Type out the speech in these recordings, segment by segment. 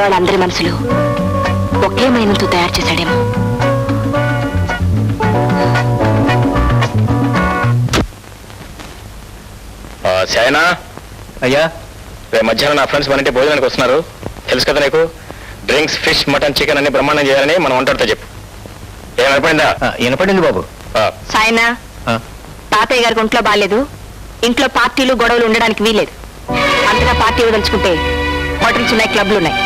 వాళ్ళందరి మనసులు ఒకే మైనంతో తయారు చేశాడేమో. శాయనా అయ్యా, రేపు మధ్యాహ్నం నా ఫ్రెండ్స్ మన ఇంటి భోజనానికి వస్తున్నారు. తెలుసు కదా నీకు, డ్రింక్స్, ఫిష్, మటన్, చికెన్ అన్ని బ్రహ్మాండం చేయాలని మనం వంటతో చెప్పు. ఏం వినపడిందా? వినపడింది బాబు. సాయనా, తాతయ్య గారికి ఒంట్లో బాగాలేదు, ఇంట్లో పార్టీలు గొడవలు ఉండడానికి వీలేదు. అంతగా పార్టీ వదలుచుకుంటే హోటల్స్ ఉన్నాయి, క్లబ్లు ఉన్నాయి.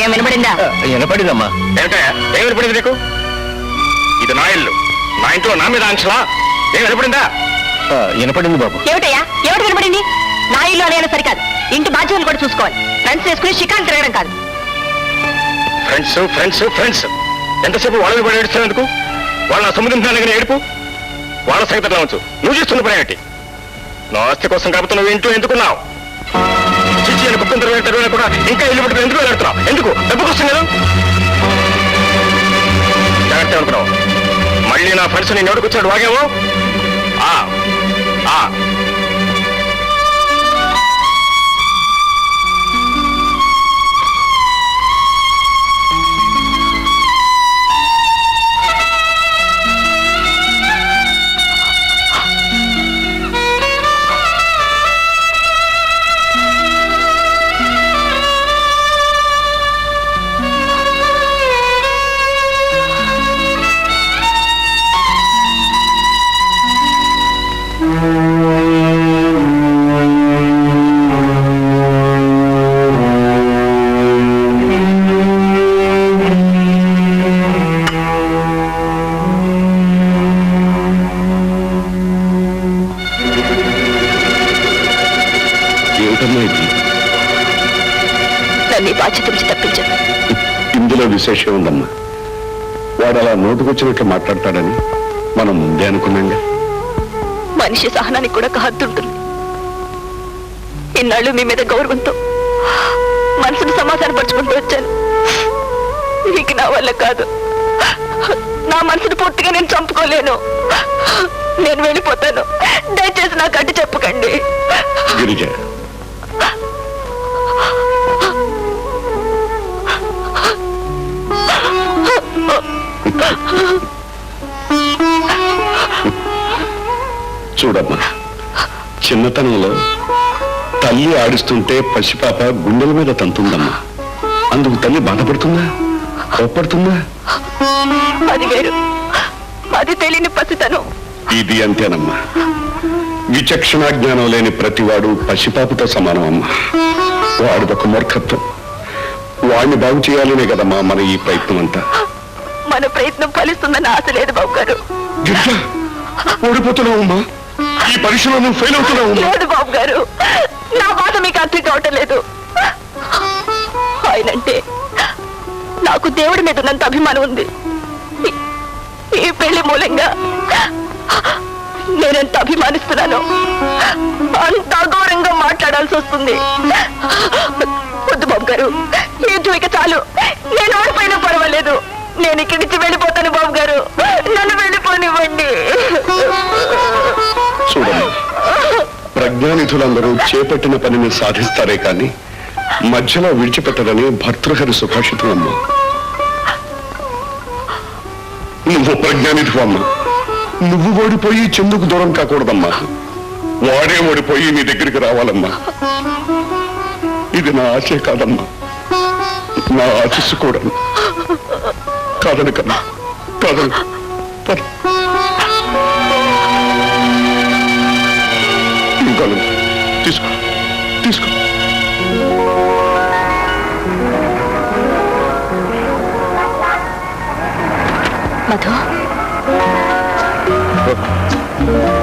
ఏం వినపడిందా? వినపడిందమ్మా. ఏమిటా ఏం వినపడింది నీకు? ఇది నా ఇల్లు, నా ఇంట్లో నా మీద ఆంక్షలా? ఏం వినపడిందా? వినపడింది బాబు. ఏమిటయ్యా, ఏమిటి వినపడింది? నా ఇల్లు అనేది సరికాదు, ఇంటి బాధ్యతలు కూడా చూసుకోవాలి. ఫ్రెండ్స్ వేసుకుని షికాన్ తిరగడం కాదు. ఫ్రెండ్స్ ఫ్రెండ్స్ ఫ్రెండ్స్ ఎంతసేపు వాళ్ళని పడి ఏడుస్తావు ఎందుకు? వాళ్ళ నా సముద్రం దగ్గర ఏడుపు, వాళ్ళ సంగతి ఉంచు. నువ్వు చేస్తున్న పని ఏమిటి? నా ఆస్తి కోసం కాబట్టి నువ్వు ఇంట్లో ఎందుకున్నావు? చిచ్చి అని కుప్పం తిరగ కూడా ఇంకా ఇల్లు పట్టుకుని ఎందుకు వెళ్తున్నావు? ఎందుకు? డబ్బు కోసం కదా. జాగ్రత్త అనుకున్నావు. మళ్ళీ నా ఫ్రెండ్స్ నేను ఎవరికి వచ్చాడు వాగేమో. బాధ్యత నుంచి తప్పించాను. ఇందులో విశేషం ఉందమ్మా. వాడు అలా నోటుకొచ్చినట్లు మాట్లాడతాడని మనం ముందే అనుకున్నాంగా. మనిషి సహనానికి కూడా హద్దుంటుంది. ఇన్నాళ్ళు మీ మీద గౌరవంతో మనసును సమాధానపరుచుకుంటూ వచ్చాను. నీకు నా వల్ల కాదు. నా మనసును పూర్తిగా నేను చంపుకోలేను. నేను వెళ్ళిపోతాను. దయచేసి నాకు అడ్డు చెప్పకండి. గిరిజ, చూడమ్మా, చిన్నతనంలో తల్లి ఆడిస్తుంటే పసిపాప గుండెల మీద తంతుందమ్మా. అందుకు తల్లి బాధపడుతుందా, కోప్పడుతుందా? అది వేరు, అది తెలియని పసితనం. ఇది అంతేనమ్మా. విచక్షణ జ్ఞానం లేని ప్రతివాడు పసిపాపతో సమానం అమ్మా. వాడిదొక మూర్ఖత్వం. వాడిని బాగు చేయాలనే కదమ్మా మన ఈ ప్రయత్నం అంతా. మన ప్రయత్నం ఫలిస్తుందని ఆశ లేదు బాబు గారు. ఓడిపోతున్నావమ్మా, ఈ పరీక్షలో నువ్వు ఫెయిల్ అవుతున్నావు. లేదు బాబు గారు, నా బాధ మీకు అర్థం కావటం లేదు. ఆయనంటే నాకు దేవుడి మీద ఉన్నంత అభిమానం ఉంది. ఈ పెళ్లి మూలంగా నేనెంత అభిమానిస్తున్నాను అంత అఘోరంగా మాట్లాడాల్సి వస్తుంది. వద్దు బాబు గారు, ఈ ఇక చాలు. నేను ఓడిపోయినా పర్వాలేదు. నేను ఇక్కడి నుంచి వెళ్ళిపోతాను బాబు గారు. నన్ను వెళ్ళిపోనివ్వండి. చూడమ్మా, ప్రజ్ఞానిధులందరూ చేపట్టిన పనిని సాధిస్తారే కానీ మధ్యలో విడిచిపెట్టరని భర్తృహరి సుభాషితం అమ్మా. నువ్వు ప్రజ్ఞానిధు అమ్మా. నువ్వు ఓడిపోయి చెందుకు దూరం కాకూడదమ్మా. వాడే ఓడిపోయి నీ దగ్గరికి రావాలమ్మా. ఇది నా ఆశే కాదమ్మా, నా ఆశస్సు కూడా. కాదని కన్నా కాదని ఇంకా తీసుకో తీసుకో. మధు,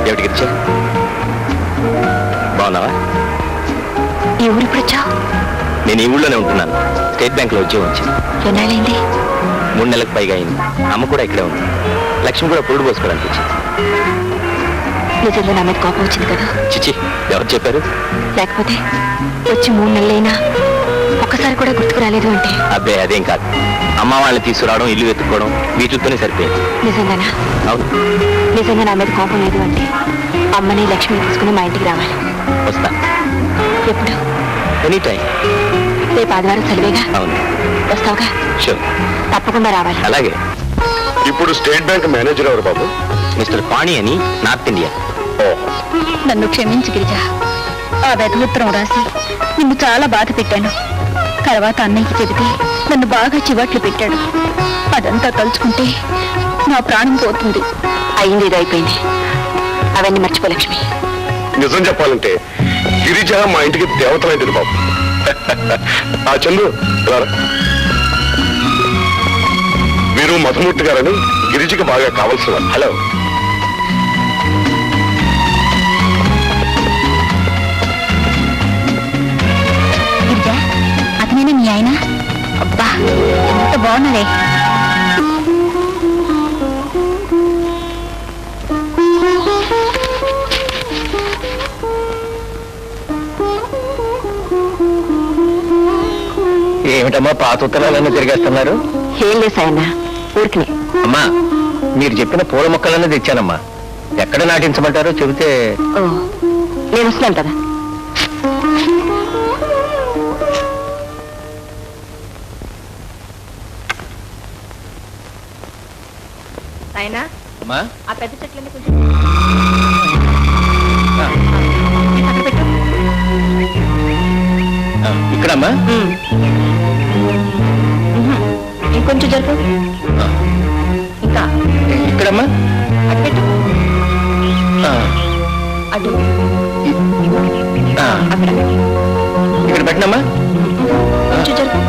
ఏమిటి గిరిచా, బాగున్నావా? ఈ ఊరు ఇప్పుడు వచ్చా? నేను ఈ ఊళ్ళోనే ఉంటున్నాను. స్టేట్ బ్యాంక్ లో ఉద్యోగం వచ్చింది. ఎన్నాళ్ళైంది? 3 నెలలకు పైగా అయింది. అమ్మ కూడా ఇక్కడే ఉంది. లక్ష్మి కూడా పురుడు పోసుకోవాలనిపించింది. నిజంగా నా మీద కోపం వచ్చింది కదా? చిచి, ఎవరు చెప్పారు? లేకపోతే వచ్చి 3 నెలలైనా ఒక్కసారి కూడా గుర్తుకు రాలేదు అంటే? అబ్బే, అదేం కాదు. అమ్మ వాళ్ళని తీసుకురావడం, ఇల్లు వెతుక్కోవడం వీటితోనే సరిపోయేది. నిజంగానా? అవును. నిజంగా నా మీద కోపం లేదు అంటే అమ్మని లక్ష్మిని తీసుకుని మా ఇంటికి రావాలి. వస్తా. ఎప్పుడు? Any time. రేపు ఆదివారం సెలవేగా అవును. వస్తావుగా? షూర్. తప్పకుండా రావాలి. అలాగే. ఇప్పుడు స్టేట్ బ్యాంక్ మేనేజర్ ఎవరు బాబు? మిస్టర్ పాణి అని, నార్త్ ఇండియా. నన్ను క్షమించి గిరిజ. ఆ ఉత్తరం రాసి నిన్ను చాలా బాధ పెట్టాను. తర్వాత అన్నయ్యకి చెబితే నన్ను బాగా చివాట్లు పెట్టాడు. అదంతా తలుచుకుంటే నా ప్రాణం పోతుంది. అయింది ఇది అయిపోయింది. అవన్నీ మర్చిపో లక్ష్మి. నిజం చెప్పాలంటే గిరిజ మా ఇంటికి దేవతలైంది బాబు. ఆ చందు రారా. వీరు మధుమూర్తి గారని గిరిజకి బాగా కావాల్సిన వాళ్ళు. హలో. గిరిజ, అతనేనా మీ ఆయన? అబ్బా ఎంత బాగున్నాడే. ఏమిటమ్మా పాత ఉత్తరాలన్నీ తిరిగేస్తున్నారు? ఏం లేదు సాయన్న, ఊరికి. అమ్మా, మీరు చెప్పిన పూల మొక్కలన్నీ తెచ్చానమ్మా. ఎక్కడ నాటించమంటారో చెబితే. నేను వస్తున్నాను కదా. అయినా అమ్మా, ఆ పెద్ద చెట్లన్నీ కొంచెం పక్కన పెట్టు. ఇక్కడమ్మా. ఇంకొంచెం జరుపు. ఇంకా ఇక్కడమ్మా. అటు పెట్టు. ఆ, అటు ఆ, అక్కడ ఇక్కడ పెట్టినమ్మా. కొంచెం జరుపు.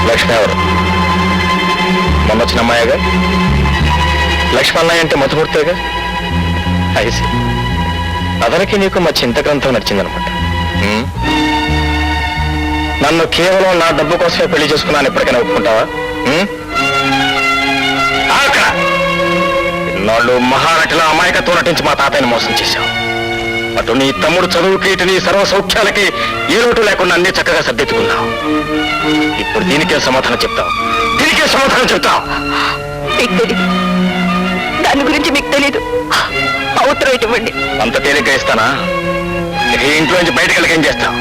లక్ష్మి ఎవరు? మొన్న వచ్చిన అమ్మాయిగా. లక్ష్మణయ్య అంటే మధుమూర్తిగా. ఐసి అతనికి నీకు మా చింత గ్రంథం నచ్చిందనమాట. నన్ను కేవలం నా డబ్బు కోసమే పెళ్లి చేసుకున్నాను. ఎప్పటికైనా ఒప్పుకుంటావా? ఇన్నాళ్ళు మహానటిలో అమాయకత్వం నటించి మా తాతయ్యని మోసం చేశావు. అటు నీ తమ్ముడు చదువుకి, ఇటు నీ సర్వ సౌఖ్యాలకి ఏ లోటు లేకుండా అన్ని చక్కగా సర్దిద్దుకున్నావు. ఇప్పుడు దీనికే సమాధానం చెప్తావు. దీనికే సమాధానం చెప్తావు. మీకు తెలీదు, దాని గురించి మీకు తెలీదు. అవసరం ఇవ్వండి. అంత తేలిగ్గా ఇస్తానా? ఇక ఈ ఇంట్లో నుంచి బయటకు వెళ్ళకేం చేస్తావు?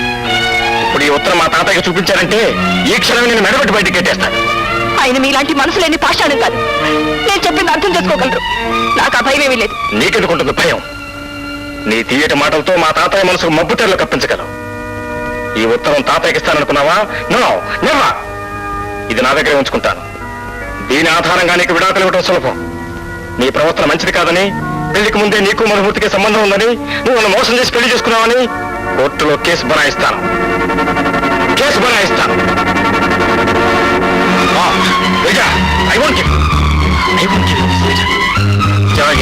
ఇప్పుడు ఈ ఉత్తరం మా తాతయ్యకి చూపించారంటే ఈ క్షణం నేను మెడబెట్టి బయటకు కట్టేస్తాను. ఆయన మీలాంటి మనసు లేని పాషాణం కాదు. నేను చెప్పింది అర్థం చేసుకోగలరు. నాకు ఆ భయం ఏమీ లేదు. నీకెందుకుంటుంది భయం? నీ తీయటి మాటలతో మా తాతయ్య మనసుకు మబ్బు తెరలు కప్పించగలవు. ఈ ఉత్తరం తాతయ్యకి ఇస్తాననుకున్నావా? No, never. ఇది నా దగ్గరే ఉంచుకుంటాను. దీని ఆధారంగా నీకు విడాకులు ఇవ్వడం సులభం. నీ ప్రవర్తన మంచిది కాదని, పెళ్లికి ముందే నీకు మధుమూర్తికి సంబంధం ఉందని, నువ్వు నన్ను మోసం చేసి పెళ్లి చేసుకున్నావని కోర్టులో కేసు బనాయిస్తాను. కేసు బనాయిస్తాను.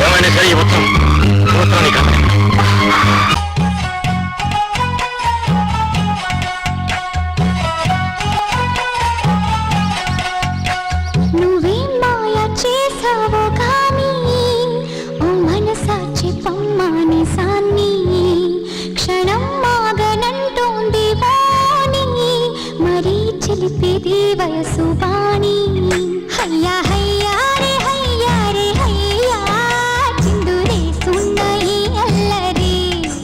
ఏమైనా సరే ఈ ఉత్తరం నీకు నువ్వేం మాయ చేసావో కానీ ఓ మనసాచి పమ్మాని సాన్ని క్షణం మాగనంటోంది వాణి మరీ చిలిపిది వయసు వాణి